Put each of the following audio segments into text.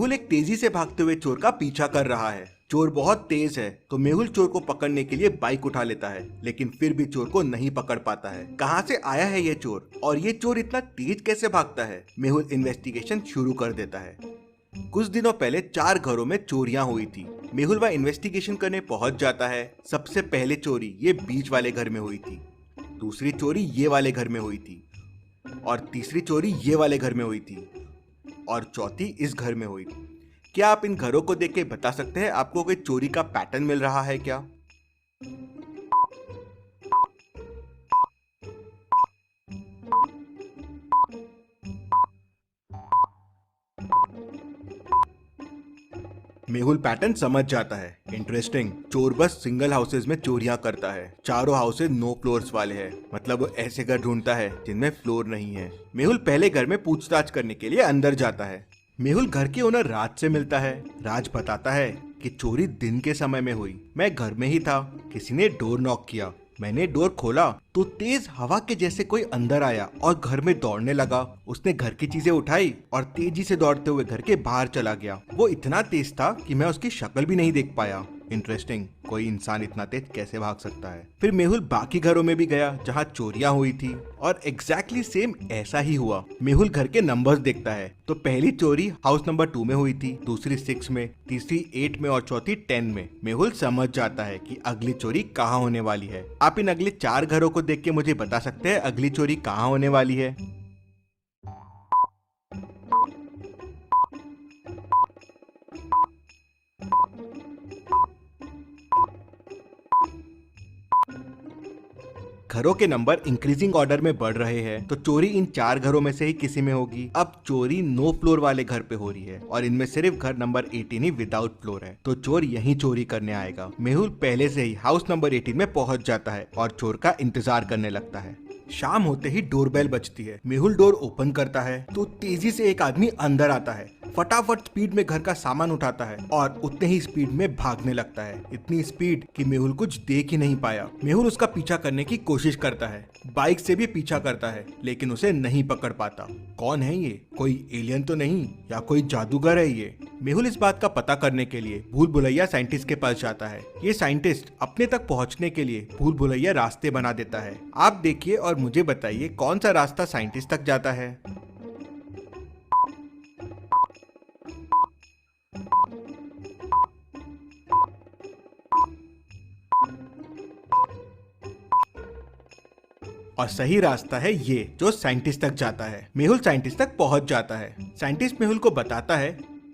मेहुल एक तेजी से भागते हुए चोर का पीछा कर रहा है। चोर बहुत तेज है तो मेहुल चोर को पकड़ने के लिए बाइक उठा लेता है, लेकिन फिर भी चोर को नहीं पकड़ पाता है। कहाँ से आया है ये चोर और ये चोर इतना तेज कैसे भागता है? मेहुल इन्वेस्टिगेशन शुरू कर देता है। कुछ दिनों पहले 4 घरों में चोरियां हुई थी। मेहुल वह इन्वेस्टिगेशन करने पहुंच जाता है। सबसे पहले चोरी ये बीच वाले घर में हुई थी, दूसरी चोरी ये वाले घर में हुई थी, और तीसरी चोरी ये वाले घर में हुई थी, और चौथी इस घर में हुई थी। क्या आप इन घरों को देख के बता सकते हैं आपको कोई चोरी का पैटर्न मिल रहा है क्या? मेहुल पैटर्न समझ जाता है। इंटरेस्टिंग। चोर बस सिंगल हाउसेज में चोरियां करता है। चारों हाउसेज नो फ्लोर्स वाले हैं, मतलब वो ऐसे घर ढूंढता है जिनमें फ्लोर नहीं है। मेहुल पहले घर में पूछताछ करने के लिए अंदर जाता है। मेहुल घर के ओनर राज से मिलता है। राज बताता है कि चोरी दिन के समय में हुई। मैं घर में ही था, किसी ने डोर नॉक किया, मैंने डोर खोला तो तेज हवा के जैसे कोई अंदर आया और घर में दौड़ने लगा। उसने घर की चीजें उठाई और तेजी से दौड़ते हुए घर के बाहर चला गया। वो इतना तेज था कि मैं उसकी शक्ल भी नहीं देख पाया। इंटरेस्टिंग, कोई इंसान इतना तेज कैसे भाग सकता है? फिर मेहुल बाकी घरों में भी गया जहाँ चोरियां हुई थी और एग्जैक्टली सेम ऐसा ही हुआ। मेहुल घर के नंबर्स देखता है तो पहली चोरी हाउस नंबर 2 में हुई थी, दूसरी 6 में, तीसरी 8 में और चौथी 10 में। मेहुल समझ जाता है कि अगली चोरी कहाँ होने वाली है। आप इन अगले 4 घरों को देख के मुझे बता सकते हैं अगली चोरी कहाँ होने वाली है? घरों के नंबर इंक्रीजिंग ऑर्डर में बढ़ रहे हैं तो चोरी इन 4 घरों में से ही किसी में होगी। अब चोरी नो फ्लोर वाले घर पे हो रही है और इनमें सिर्फ घर नंबर 18 ही विदाउट फ्लोर है, तो चोर यहीं चोरी करने आएगा। मेहुल पहले से ही हाउस नंबर 18 में पहुंच जाता है और चोर का इंतजार करने लगता है। शाम होते ही डोरबेल बजती है। मेहुल डोर ओपन करता है तो तेजी से एक आदमी अंदर आता है। फटाफट स्पीड में घर का सामान उठाता है और उतने ही स्पीड में भागने लगता है। इतनी स्पीड कि मेहुल कुछ देख ही नहीं पाया। मेहुल उसका पीछा करने की कोशिश करता है, बाइक से भी पीछा करता है, लेकिन उसे नहीं पकड़ पाता। कौन है ये? कोई एलियन तो नहीं या कोई जादूगर है ये? मेहुल इस बात का पता करने के लिए भूल भुलैया साइंटिस्ट के पास जाता है। ये साइंटिस्ट अपने तक पहुंचने के लिए भूल भुलैया रास्ते बना देता है। आप देखिए और मुझे बताइए कौन सा रास्ता साइंटिस्ट तक जाता है। और सही रास्ता है ये जो साइंटिस्ट तक जाता है। मेहुल साइंटिस्ट तक पहुंच जाता है। साइंटिस्ट मेहुल को बताता है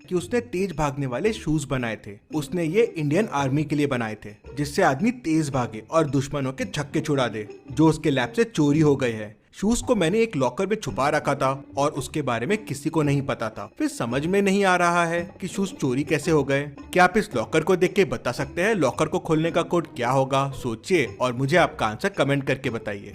कि उसने तेज भागने वाले शूज बनाए थे। उसने ये इंडियन आर्मी के लिए बनाए थे, जिससे आदमी तेज भागे और दुश्मनों के छक्के छुड़ा दे जो उसके लैब से चोरी हो गए हैं। शूज को मैंने एक लॉकर में छुपा रखा था और उसके बारे में किसी को नहीं पता था। फिर समझ में नहीं आ रहा है कि शूज चोरी कैसे हो गए। क्या आप इस लॉकर को देख के बता सकते हैं लॉकर को खोलने का कोड क्या होगा? सोचिए और मुझे आपका आंसर कमेंट करके बताइए।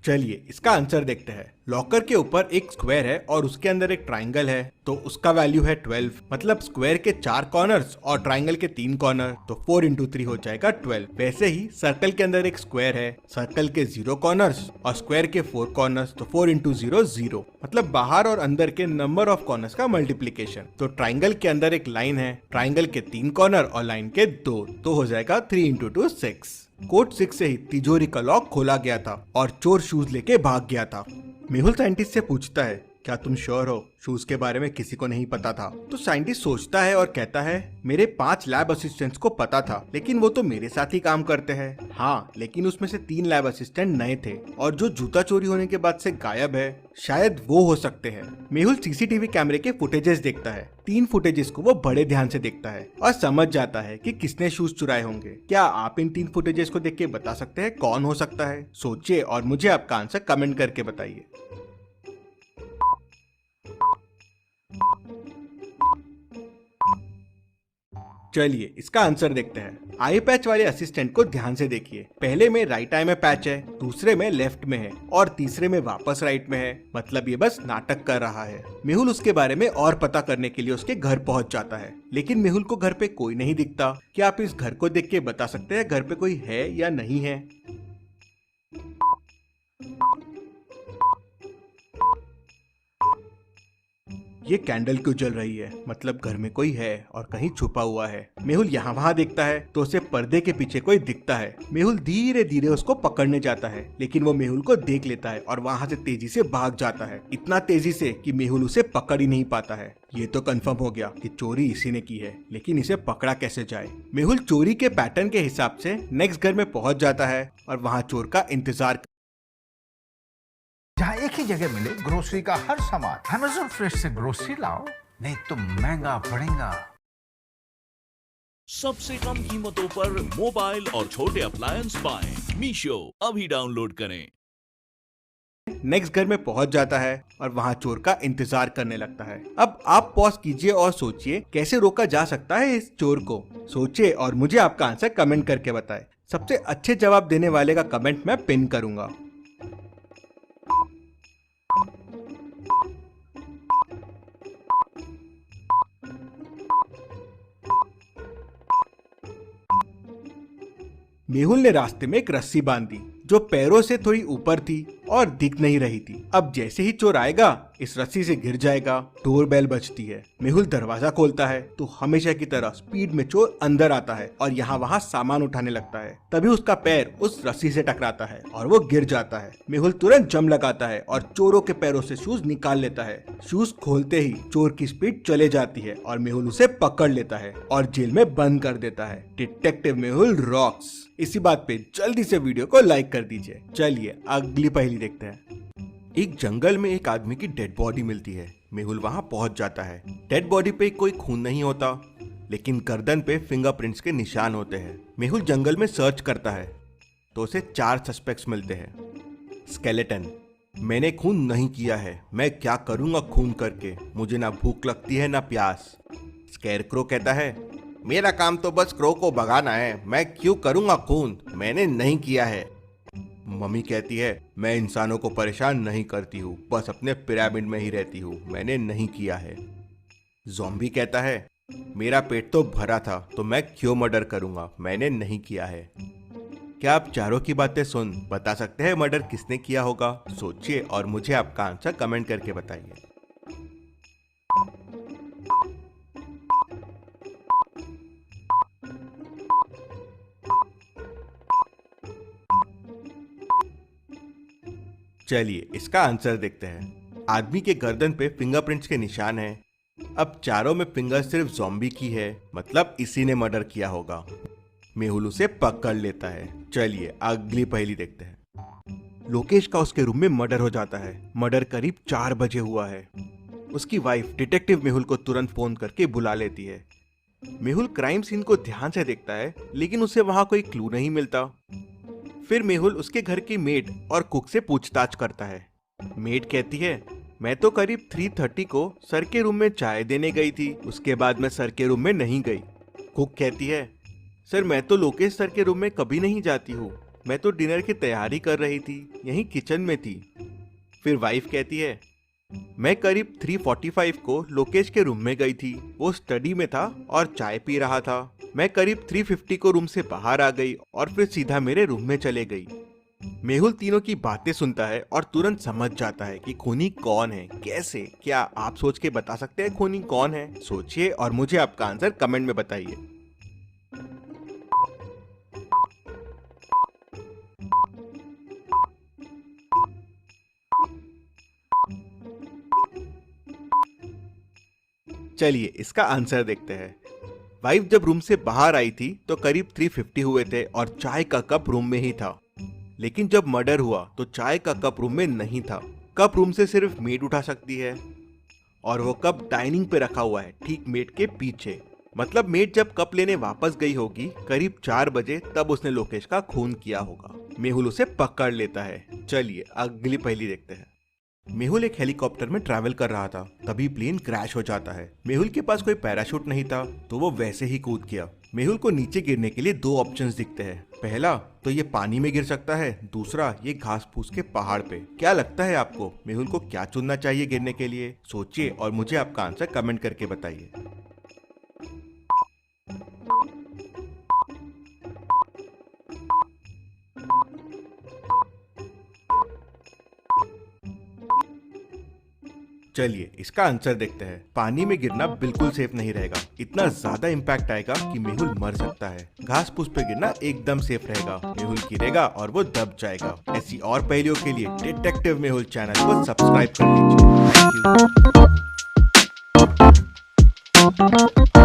चलिए इसका आंसर देखते हैं। लॉकर के ऊपर एक स्क्वायर है और उसके अंदर एक ट्राइंगल है, तो उसका वैल्यू है 12। मतलब स्क्वायर के 4 कॉर्नर्स और ट्राइंगल के 3 कॉर्नर, तो 4 × 3 हो जाएगा 12। वैसे ही सर्कल के अंदर एक स्क्वायर है, सर्कल के 0 कॉर्नर्स और स्क्वायर के 4 कॉर्नर्स, तो 4 × 0 0। मतलब बाहर और अंदर के नंबर ऑफ कॉर्नर्स का मल्टीप्लीकेशन। तो ट्राइंगल के अंदर एक लाइन है, ट्राइंगल के 3 कॉर्नर और लाइन के 2, तो हो जाएगा 3 × 2 6। कोड 6 से ही तिजोरी का लॉक खोला गया था और चोर शूज लेके भाग गया था। मेहुल साइंटिस्ट से पूछता है, क्या तुम श्योर हो शूज के बारे में किसी को नहीं पता था? तो साइंटिस्ट सोचता है और कहता है, मेरे 5 लैब असिस्टेंट्स को पता था, लेकिन वो तो मेरे साथ ही काम करते हैं। हाँ, लेकिन उसमें से 3 लैब असिस्टेंट नए थे और जो जूता चोरी होने के बाद से गायब है, शायद वो हो सकते हैं। मेहुल सीसीटीवी कैमरे के फुटेजेस देखता है। 3 फुटेजेस को वो बड़े ध्यान से देखता है और समझ जाता है कि किसने शूज चुराए होंगे। क्या आप इन 3 फुटेजेस को देख के बता सकते हैं कौन हो सकता है? सोचिए और मुझे आपका आंसर कमेंट करके बताइए। चलिए इसका आंसर देखते हैं। आई पैच वाले असिस्टेंट को ध्यान से देखिए। पहले में राइट आई में पैच है, दूसरे में लेफ्ट में है और तीसरे में वापस राइट में है। मतलब ये बस नाटक कर रहा है। मेहुल उसके बारे में और पता करने के लिए उसके घर पहुंच जाता है, लेकिन मेहुल को घर पे कोई नहीं दिखता। क्या आप इस घर को देख के बता सकते हैं घर पे कोई है या नहीं है? ये कैंडल क्यों जल रही है? मतलब घर में कोई है और कहीं छुपा हुआ है। मेहुल यहाँ वहाँ देखता है तो उसे पर्दे के पीछे कोई दिखता है। मेहुल धीरे धीरे उसको पकड़ने जाता है, लेकिन वो मेहुल को देख लेता है और वहाँ से तेजी से भाग जाता है, इतना तेजी से कि मेहुल उसे पकड़ ही नहीं पाता है। ये तो कंफर्म हो गया कि चोरी इसी ने की है, लेकिन इसे पकड़ा कैसे जाए? मेहुल चोरी के पैटर्न के हिसाब से नेक्स्ट घर में पहुंच जाता है और वहाँ चोर का इंतजार। जहाँ एक ही जगह मिले ग्रोसरी का हर सामान। अमेज़न फ्रेश से ग्रोसरी लाओ, नहीं तो महंगा पड़ेगा। सबसे कम कीमतों पर मोबाइल और छोटे अप्लायंस पाएं। मीशो अभी डाउनलोड करें। नेक्स्ट घर में पहुंच जाता है और वहाँ चोर का इंतजार करने लगता है। अब आप पॉज कीजिए और सोचिए कैसे रोका जा सकता है इस चोर को। सोचिए और मुझे आपका आंसर कमेंट करके बताएं। सबसे अच्छे जवाब देने वाले का कमेंट मैं पिन करूंगा। मेहुल ने रास्ते में एक रस्सी बांधी जो पैरों से थोड़ी ऊपर थी और दिख नहीं रही थी। अब जैसे ही चोर आएगा इस रस्सी से गिर जाएगा। डोर बेल बजती है। मेहुल दरवाजा खोलता है तो हमेशा की तरह स्पीड में चोर अंदर आता है और यहाँ वहाँ सामान उठाने लगता है। तभी उसका पैर उस रस्सी से टकराता है और वो गिर जाता है। मेहुल तुरंत जम लगाता है और चोरों के पैरों से शूज निकाल लेता है। शूज खोलते ही चोर की स्पीड चले जाती है और मेहुल उसे पकड़ लेता है और जेल में बंद कर देता है। Detective Mehul rocks. इसी बात पे जल्दी से वीडियो को लाइक कर दीजिए। चलिए अगली पहेली देखते हैं। एक जंगल में एक आदमी की डेड बॉडी मिलती है। मेहुल वहां पहुंच जाता है। डेड बॉडी पे कोई खून नहीं होता, लेकिन गर्दन पे फिंगरप्रिंट्स के निशान होते हैं। मेहुल जंगल में सर्च करता है तो उसे 4 सस्पेक्ट्स मिलते हैं। स्केलेटन: मैंने खून नहीं किया है, मैं क्या करूंगा खून करके, मुझे ना भूख लगती है ना प्यास। स्कैरक्रो कहता है, मेरा काम तो बस क्रो को भगाना है, मैं क्यों करूंगा खून, मैंने नहीं किया है। मम्मी कहती है, मैं इंसानों को परेशान नहीं करती हूँ, बस अपने पिरामिड में ही रहती हूँ, मैंने नहीं किया है। ज़ॉम्बी कहता है, मेरा पेट तो भरा था तो मैं क्यों मर्डर करूंगा, मैंने नहीं किया है। क्या आप चारों की बातें सुन बता सकते हैं मर्डर किसने किया होगा? सोचिए और मुझे आपका आंसर कमेंट करके बताइए। चलिए इसका आंसर देखते हैं। आदमी के गर्दन पे फिंगरप्रिंट्स के निशान हैं। अब चारों में फिंगर सिर्फ ज़ॉम्बी की है, मतलब इसी ने मर्डर किया होगा। मेहुल उसे पकड़ लेता है। चलिए अगली पहेली देखते हैं। लोकेश का उसके रूम में मर्डर हो जाता है। मर्डर करीब 4 बजे हुआ है। उसकी वाइफ डिटेक्टिव मेहुल को तुरंत फोन करके बुला लेती है। मेहुल क्राइम सीन को ध्यान से देखता है, लेकिन उसे वहां कोई क्लू नहीं मिलता। फिर मेहुल उसके घर की मेड और कुक से पूछताछ करता है। मेड कहती है, मैं तो करीब 3:30 को सर के रूम में चाय देने गई थी, उसके बाद मैं सर के रूम में नहीं गई। कुक कहती है, सर मैं तो लोकेश सर के रूम में कभी नहीं जाती हूँ, मैं तो डिनर की तैयारी कर रही थी, यहीं किचन में थी। फिर वाइफ कहती है, मैं करीब 3:45 को लोकेश के रूम में गई थी, वो स्टडी में था और चाय पी रहा था। मैं करीब 3:50 को रूम से बाहर आ गई और फिर सीधा मेरे रूम में चले गई। मेहुल तीनों की बातें सुनता है और तुरंत समझ जाता है कि खूनी कौन है। कैसे? क्या आप सोच के बता सकते हैं खूनी कौन है? सोचिए और मुझे आपका आंसर कमेंट में बताइए। चलिए इसका आंसर देखते हैं। वाइफ जब रूम से बाहर आई थी तो करीब 3:50 हुए थे और चाय का कप रूम में ही था। लेकिन जब मर्डर हुआ तो चाय का कप रूम में नहीं था। कप रूम से सिर्फ मेड उठा सकती है और वो कप डाइनिंग पे रखा हुआ है, ठीक मेड के पीछे। मतलब मेड जब कप लेने वापस गई होगी करीब 4 बजे, तब उसने लोकेश का खून किया होगा। मेहुल उसे पकड़ लेता है। चलिए अगली पहेली देखते हैं। मेहुल एक हेलीकॉप्टर में ट्रैवल कर रहा था, तभी प्लेन क्रैश हो जाता है। मेहुल के पास कोई पैराशूट नहीं था तो वो वैसे ही कूद गया। मेहुल को नीचे गिरने के लिए 2 ऑप्शंस दिखते हैं। पहला तो ये पानी में गिर सकता है, दूसरा ये घास फूस के पहाड़ पे। क्या लगता है आपको मेहुल को क्या चुनना चाहिए गिरने के लिए? सोचिए और मुझे आपका आंसर कमेंट करके बताइए। चलिए इसका आंसर देखते हैं। पानी में गिरना बिल्कुल सेफ नहीं रहेगा, इतना ज्यादा इम्पैक्ट आएगा कि मेहुल मर सकता है। घास फूस पे गिरना एकदम सेफ रहेगा, मेहुल गिरेगा और वो दब जाएगा। ऐसी और पहेलियों के लिए डिटेक्टिव मेहुल चैनल को सब्सक्राइब कर लीजिए। Thank you.